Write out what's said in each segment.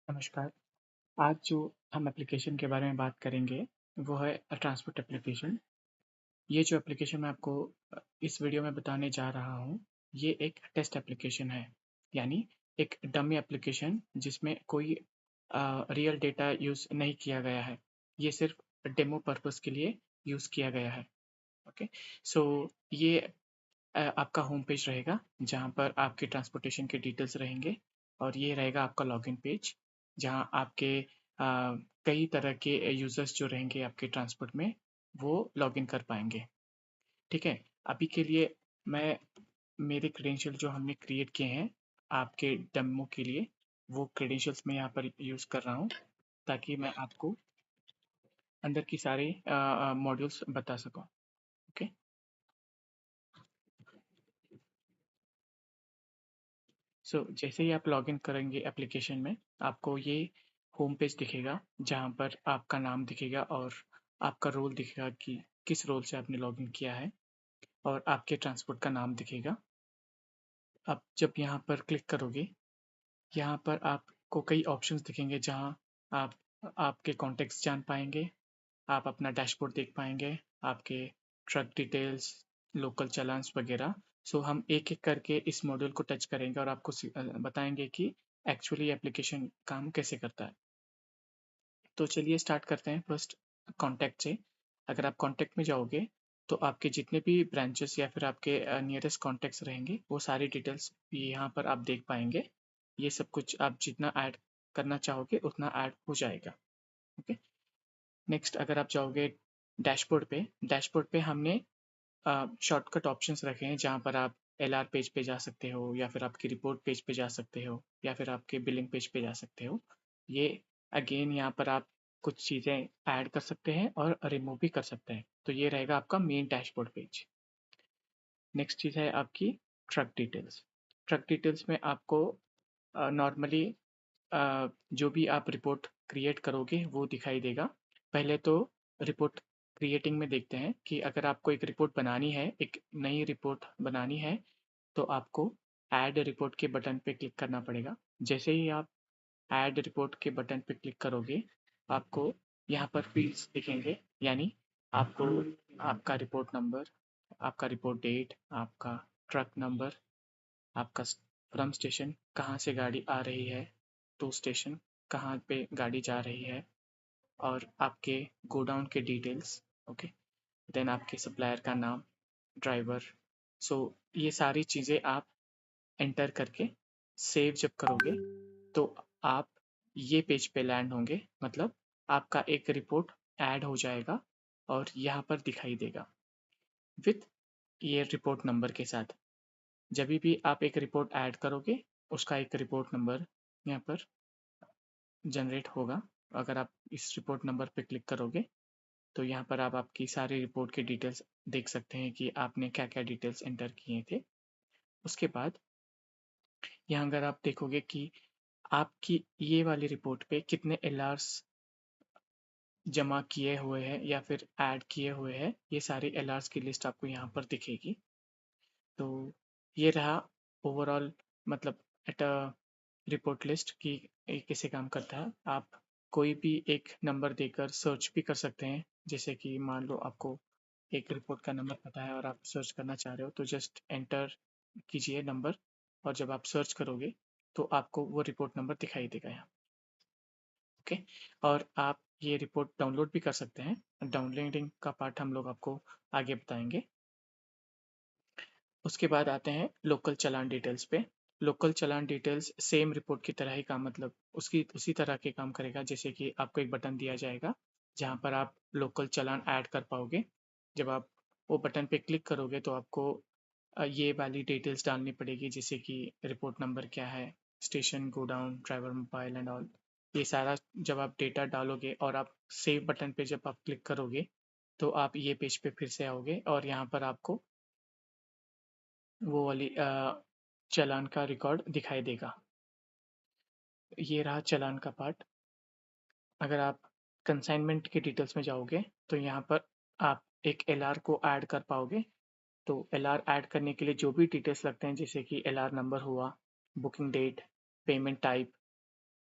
नमस्कार। आज जो हम एप्लीकेशन के बारे में बात करेंगे, वो है ट्रांसपोर्ट एप्लीकेशन। ये जो एप्लीकेशन मैं आपको इस वीडियो में बताने जा रहा हूँ, ये एक टेस्ट एप्लीकेशन है। यानी एक डमी एप्लीकेशन जिसमें कोई रियल डेटा यूज़ नहीं किया गया है। ये सिर्फ डेमो पर्पस के लिए यूज़ किया गया है। ओके, सो ये आपका होम पेज रहेगा, जहाँ पर आपके ट्रांसपोर्टेशन के डिटेल्स रहेंगे और ये रहेगा आपका लॉगिन पेज, जहाँ आपके कई तरह के यूज़र्स जो रहेंगे आपके ट्रांसपोर्ट में, वो लॉगिन कर पाएंगे। ठीक है, अभी के लिए मैं मेरे क्रेडेंशियल जो हमने क्रिएट किए हैं आपके डेमो के लिए, वो क्रेडेंशियल्स मैं यहाँ पर यूज़ कर रहा हूँ, ताकि मैं आपको अंदर की सारे मॉड्यूल्स बता सकूँ। ओके, जैसे ही आप लॉगिन करेंगे एप्लीकेशन में, आपको ये होम पेज दिखेगा, जहाँ पर आपका नाम दिखेगा और आपका रोल दिखेगा कि किस रोल से आपने लॉगिन किया है, और आपके ट्रांसपोर्ट का नाम दिखेगा। आप जब यहाँ पर क्लिक करोगे, यहाँ पर आपको कई ऑप्शंस दिखेंगे, जहाँ आप आपके कॉन्टेक्ट्स जान पाएंगे, आप अपना डैशबोर्ड देख पाएंगे, आपके ट्रक डिटेल्स, लोकल चालान्स वगैरह। हम एक एक करके इस मॉड्यूल को टच करेंगे और आपको बताएंगे कि एक्चुअली एप्लीकेशन काम कैसे करता है। तो चलिए स्टार्ट करते हैं फर्स्ट कॉन्टैक्ट से। अगर आप कॉन्टैक्ट में जाओगे, तो आपके जितने भी ब्रांचेस या फिर आपके नियरेस्ट कॉन्टैक्ट्स रहेंगे, वो सारी डिटेल्स यहाँ पर आप देख पाएंगे। ये सब कुछ आप जितना ऐड करना चाहोगे उतना ऐड हो जाएगा। ओके, नेक्स्ट अगर आप जाओगे डैशबोर्ड पे हमने शॉर्टकट ऑप्शंस रखे हैं, जहाँ पर आप एलआर पेज पे जा सकते हो, या फिर आपकी रिपोर्ट पेज पे जा सकते हो, या फिर आपके बिलिंग पेज पे जा सकते हो। ये अगेन यहाँ पर आप कुछ चीज़ें ऐड कर सकते हैं और रिमूव भी कर सकते हैं। तो ये रहेगा आपका मेन डैशबोर्ड पेज। नेक्स्ट चीज़ है आपकी ट्रक डिटेल्स। ट्रक डिटेल्स में आपको नॉर्मली जो भी आप रिपोर्ट क्रिएट करोगे वो दिखाई देगा। पहले तो रिपोर्ट क्रिएटिंग में देखते हैं कि अगर आपको एक रिपोर्ट बनानी है, एक नई रिपोर्ट बनानी है, तो आपको ऐड रिपोर्ट के बटन पे क्लिक करना पड़ेगा। जैसे ही आप ऐड रिपोर्ट के बटन पे क्लिक करोगे, आपको यहाँ पर फील्ड्स दिखेंगे। यानी आपको आपका रिपोर्ट नंबर, आपका रिपोर्ट डेट, आपका ट्रक नंबर, आपका फ्रॉम स्टेशन कहाँ से गाड़ी आ रही है, टू स्टेशन कहाँ पे गाड़ी जा रही है, और आपके गोडाउन के डिटेल्स। ओके, देन आपके सप्लायर का नाम, ड्राइवर। सो ये सारी चीज़ें आप एंटर करके सेव जब करोगे, तो आप ये पेज पे लैंड होंगे। मतलब आपका एक रिपोर्ट ऐड हो जाएगा और यहाँ पर दिखाई देगा विथ ये रिपोर्ट नंबर के साथ। जब भी आप एक रिपोर्ट ऐड करोगे, उसका एक रिपोर्ट नंबर यहाँ पर जनरेट होगा। अगर आप इस रिपोर्ट नंबर पे क्लिक करोगे, तो यहाँ पर आप आपकी सारी रिपोर्ट के डिटेल्स देख सकते हैं कि आपने क्या क्या डिटेल्स एंटर किए थे। उसके बाद यहाँ अगर आप देखोगे कि आपकी ये वाली रिपोर्ट पे कितने एलआर्स जमा किए हुए हैं या फिर ऐड किए हुए हैं, ये सारी एलआर्स की लिस्ट आपको यहाँ पर दिखेगी। तो ये रहा ओवरऑल, मतलब एट अ रिपोर्ट लिस्ट की कैसे काम करता है। आप कोई भी एक नंबर देकर सर्च भी कर सकते हैं। जैसे कि मान लो आपको एक रिपोर्ट का नंबर पता है और आप सर्च करना चाह रहे हो, तो जस्ट एंटर कीजिए नंबर, और जब आप सर्च करोगे तो आपको वो रिपोर्ट नंबर दिखाई देगा यहाँ। ओके, और आप ये रिपोर्ट डाउनलोड भी कर सकते हैं। डाउनलोडिंग का पार्ट हम लोग आपको आगे बताएंगे। उसके बाद आते हैं लोकल चालान डिटेल्स पे। लोकल चालान डिटेल्स सेम रिपोर्ट की तरह ही काम, मतलब उसकी उसी तरह के काम करेगा। जैसे कि आपको एक बटन दिया जाएगा, जहाँ पर आप लोकल चालान ऐड कर पाओगे। जब आप वो बटन पे क्लिक करोगे, तो आपको ये वाली डिटेल्स डालनी पड़ेगी, जैसे कि रिपोर्ट नंबर क्या है, station, godown, driver mobile and all. ये सारा जब आप डेटा डालोगे और आप सेव बटन पे जब आप क्लिक करोगे, तो आप ये पेज पे फिर से आओगे और यहाँ पर आपको वो वाली चालान का रिकॉर्ड दिखाई देगा। ये रहा चालान का पार्ट। अगर आप कंसाइनमेंट की डिटेल्स में जाओगे, तो यहाँ पर आप एक एलआर को ऐड कर पाओगे। तो एलआर ऐड करने के लिए जो भी डिटेल्स लगते हैं, जैसे कि एलआर नंबर हुआ, booking date, payment type,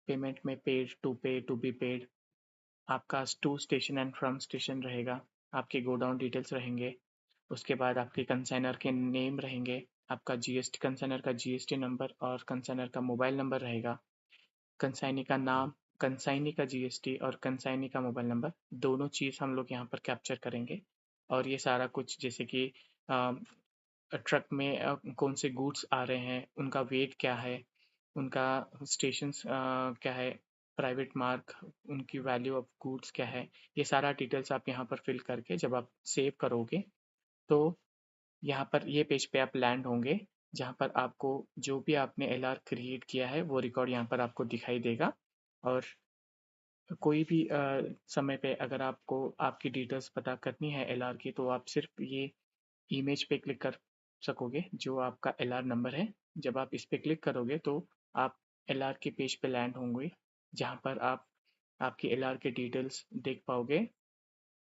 payment में paid, to pay, to be paid, आपका to station and from station रहेगा, आपके गोडाउन डिटेल्स रहेंगे, उसके बाद आपके कंसाइनर के नेम रहेंगे, आपका जीएसटी कंसाइनर का जीएसटी नंबर और कंसाइनर का मोबाइल नंबर रहेगा, कंसाइनी का नाम, कंसाइनी का जीएसटी और कंसाइनी का मोबाइल नंबर, दोनों चीज़ हम लोग यहाँ पर कैप्चर करेंगे। और ये सारा कुछ जैसे कि ट्रक में कौन से गुड्स आ रहे हैं, उनका वेट क्या है, उनका स्टेशंस क्या है, प्राइवेट मार्क, उनकी वैल्यू ऑफ गुड्स क्या है, ये सारा डिटेल्स आप यहाँ पर फिल करके जब आप सेव करोगे तो यहाँ पर ये पेज पे आप लैंड होंगे, जहाँ पर आपको जो भी आपने एलआर क्रिएट किया है वो रिकॉर्ड यहाँ पर आपको दिखाई देगा। और कोई भी समय पे अगर आपको आपकी डिटेल्स पता करनी है एलआर की, तो आप सिर्फ ये इमेज पे क्लिक कर सकोगे जो आपका एलआर नंबर है। जब आप इस पे क्लिक करोगे तो आप एलआर के पेज पे लैंड होंगे, जहाँ पर आप आपकी एलआर के डिटेल्स देख पाओगे,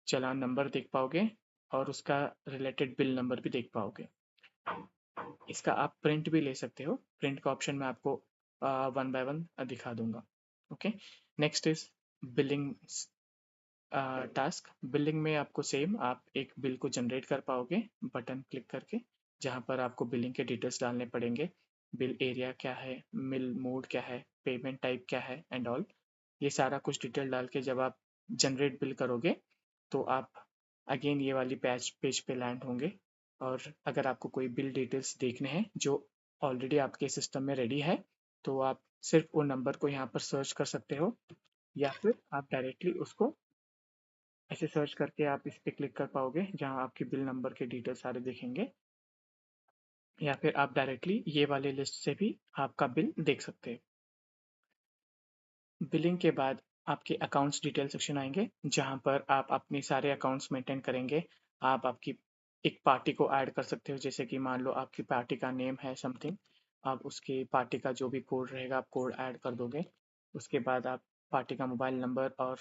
चालान नंबर देख पाओगे और उसका रिलेटेड बिल नंबर भी देख पाओगे। इसका आप प्रिंट भी ले सकते हो, प्रिंट का ऑप्शन मैं आपको वन बाय वन दिखा दूंगा। Okay, next is billing task. Billing में आपको सेम आप एक बिल को जनरेट कर पाओगे बटन क्लिक करके, जहाँ पर आपको बिलिंग के डिटेल्स डालने पड़ेंगे, बिल एरिया क्या है, मिल मोड क्या है, पेमेंट टाइप क्या है एंड ऑल। ये सारा कुछ डिटेल डाल के जब आप जनरेट बिल करोगे तो आप अगेन ये वाली पेज पे लैंड होंगे। और अगर आपको कोई बिल डिटेल्स देखने हैं जो ऑलरेडी आपके सिस्टम में रेडी है, तो आप सिर्फ वो नंबर को यहाँ पर सर्च कर सकते हो, या फिर आप डायरेक्टली उसको ऐसे सर्च करके आप इस पे क्लिक कर पाओगे जहाँ आपके बिल नंबर के डिटेल सारे दिखेंगे, या फिर आप डायरेक्टली ये वाले लिस्ट से भी आपका बिल देख सकते हैं। बिलिंग के बाद आपके अकाउंट्स डिटेल सेक्शन आएंगे, जहाँ पर आप अपने सारे अकाउंट्स मेंटेन करेंगे। आप आपकी एक पार्टी को ऐड कर सकते हो, जैसे कि मान लो आपकी पार्टी का नेम है समथिंग, आप उसकी पार्टी का जो भी कोड रहेगा आप कोड ऐड कर दोगे। उसके बाद आप पार्टी का मोबाइल नंबर और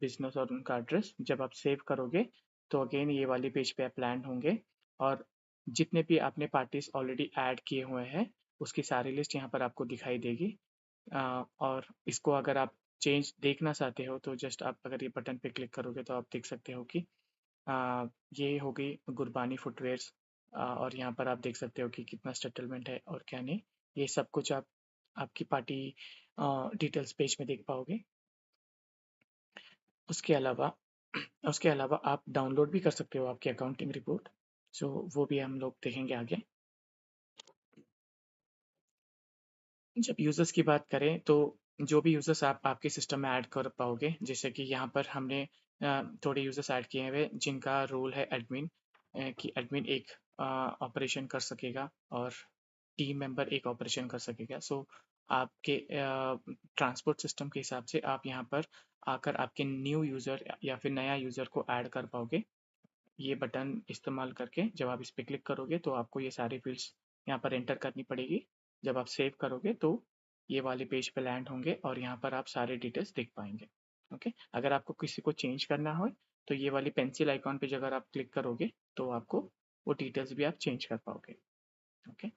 बिजनेस और उनका एड्रेस जब आप सेव करोगे तो अगेन ये वाली पेज पे आप लैंड होंगे, और जितने भी आपने पार्टीज ऑलरेडी ऐड किए हुए हैं उसकी सारी लिस्ट यहाँ पर आपको दिखाई देगी। और इसको अगर आप चेंज देखना चाहते हो तो जस्ट आप अगर ये बटन पे क्लिक करोगे तो आप देख सकते हो कि ये हो गई गुरबानी फुटवेयर्स, और यहाँ पर आप देख सकते हो कि कितना सेटलमेंट है और क्या नहीं। ये सब कुछ आप आपकी पार्टी डिटेल्स पेज में देख पाओगे। उसके अलावा उसके अलावा आप डाउनलोड भी कर सकते हो आपकी अकाउंटिंग रिपोर्ट, सो वो भी हम लोग देखेंगे आगे। जब यूज़र्स की बात करें तो जो भी यूज़र्स आप आपके सिस्टम में ऐड कर पाओगे, जैसे कि यहाँ पर हमने थोड़े यूज़र्स ऐड किए हुए जिनका रोल है एडमिन, कि एडमिन एक ऑपरेशन कर सकेगा और टीम मेंबर एक ऑपरेशन कर सकेगा। सो आपके ट्रांसपोर्ट सिस्टम के हिसाब से आप यहाँ पर आकर आपके न्यू यूज़र या फिर नया यूज़र को ऐड कर पाओगे। ये बटन इस्तेमाल करके जब आप इस पर क्लिक करोगे तो आपको ये सारी फील्ड्स यहाँ पर एंटर करनी पड़ेगी। जब आप सेव करोगे तो ये वाले पेज पे लैंड होंगे और यहाँ पर आप सारे डिटेल्स देख पाएंगे। ओके, अगर आपको किसी को चेंज करना हो तो ये वाली पेंसिल आइकॉन पे अगर आप क्लिक करोगे तो आपको वो डिटेल्स भी आप चेंज कर पाओगे। ओके,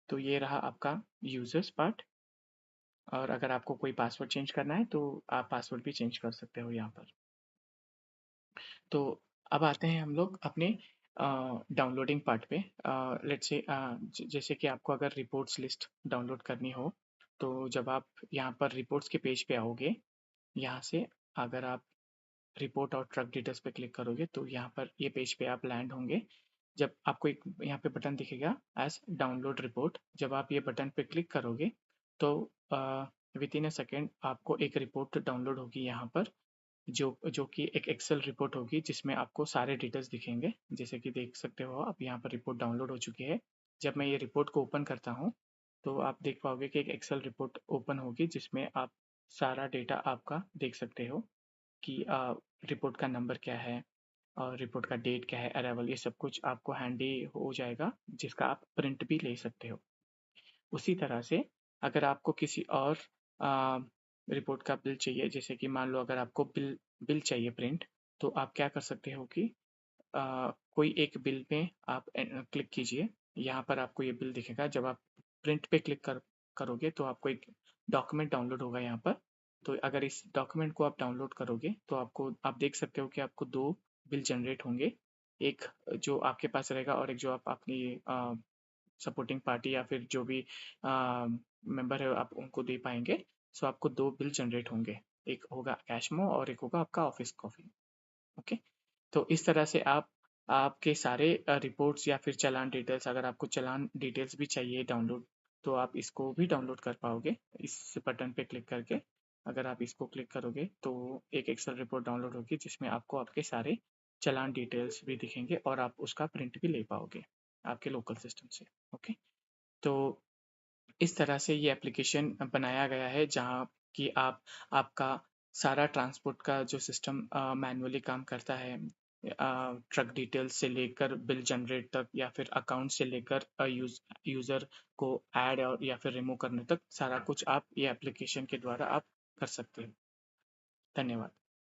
तो ये रहा आपका यूजर्स पार्ट। और अगर आपको कोई पासवर्ड चेंज करना है तो आप पासवर्ड भी चेंज कर सकते हो यहाँ पर। तो अब आते हैं हम लोग अपने डाउनलोडिंग पार्ट पे। लेट्स से जैसे कि आपको अगर रिपोर्ट्स लिस्ट डाउनलोड करनी हो तो जब आप यहाँ पर रिपोर्ट्स के पेज पे आओगे, यहाँ से अगर आप रिपोर्ट और ट्रक डिटेल्स पे क्लिक करोगे तो यहाँ पर ये पेज पे आप लैंड होंगे। जब आपको एक यहाँ पे बटन दिखेगा एज डाउनलोड रिपोर्ट, जब आप ये बटन पे क्लिक करोगे तो विद इन अ सेकेंड आपको एक रिपोर्ट डाउनलोड होगी यहाँ पर, जो जो कि एक एक्सेल रिपोर्ट होगी जिसमें आपको सारे डिटेल्स दिखेंगे। जैसे कि देख सकते हो आप यहाँ पर रिपोर्ट डाउनलोड हो चुकी है। जब मैं ये रिपोर्ट को ओपन करता हूँ तो आप देख पाओगे कि एक एक्सेल रिपोर्ट ओपन होगी जिसमें आप सारा डेटा आपका देख सकते हो कि रिपोर्ट का नंबर क्या है और रिपोर्ट का डेट क्या है, अराइवल, ये सब कुछ आपको हैंडी हो जाएगा जिसका आप प्रिंट भी ले सकते हो। उसी तरह से अगर आपको किसी और रिपोर्ट का बिल चाहिए, जैसे कि मान लो अगर आपको बिल बिल चाहिए प्रिंट, तो आप क्या कर सकते हो कि कोई एक बिल पे आप क्लिक कीजिए, यहाँ पर आपको ये बिल दिखेगा। जब आप प्रिंट पे क्लिक करोगे तो आपको एक डॉक्यूमेंट डाउनलोड होगा यहाँ पर। तो अगर इस डॉक्यूमेंट को आप डाउनलोड करोगे तो आपको आप देख सकते हो कि आपको 2 बिल जनरेट होंगे। एक जो आपके पास रहेगा और एक जो आप अपनी सपोर्टिंग पार्टी या फिर जो भी मेंबर है आप उनको दे पाएंगे। सो आपको 2 बिल जनरेट होंगे। एक होगा कैशमो और एक होगा आपका ऑफिस कॉफी। ओके। तो इस तरह से आप आपके सारे रिपोर्ट्स या फिर चालान डिटेल्स, अगर आपको चालान डिटेल्स भी चाहिए डाउनलोड तो आप इसको भी डाउनलोड कर पाओगे इस बटन पे क्लिक करके। अगर आप इसको क्लिक करोगे तो एक एक्सेल रिपोर्ट डाउनलोड होगी जिसमें आपको आपके सारे चालान डिटेल्स भी दिखेंगे और आप उसका प्रिंट भी ले पाओगे आपके लोकल सिस्टम से। ओके। तो इस तरह से ये एप्लीकेशन बनाया गया है जहाँ कि आप आपका सारा ट्रांसपोर्ट का जो सिस्टम मैन्युअली काम करता है, ट्रक डिटेल्स से लेकर बिल जनरेट तक या फिर अकाउंट से लेकर यूज़र को ऐड और या फिर रिमूव करने तक सारा कुछ आप ये एप्लीकेशन के द्वारा आप कर सकते हैं। धन्यवाद।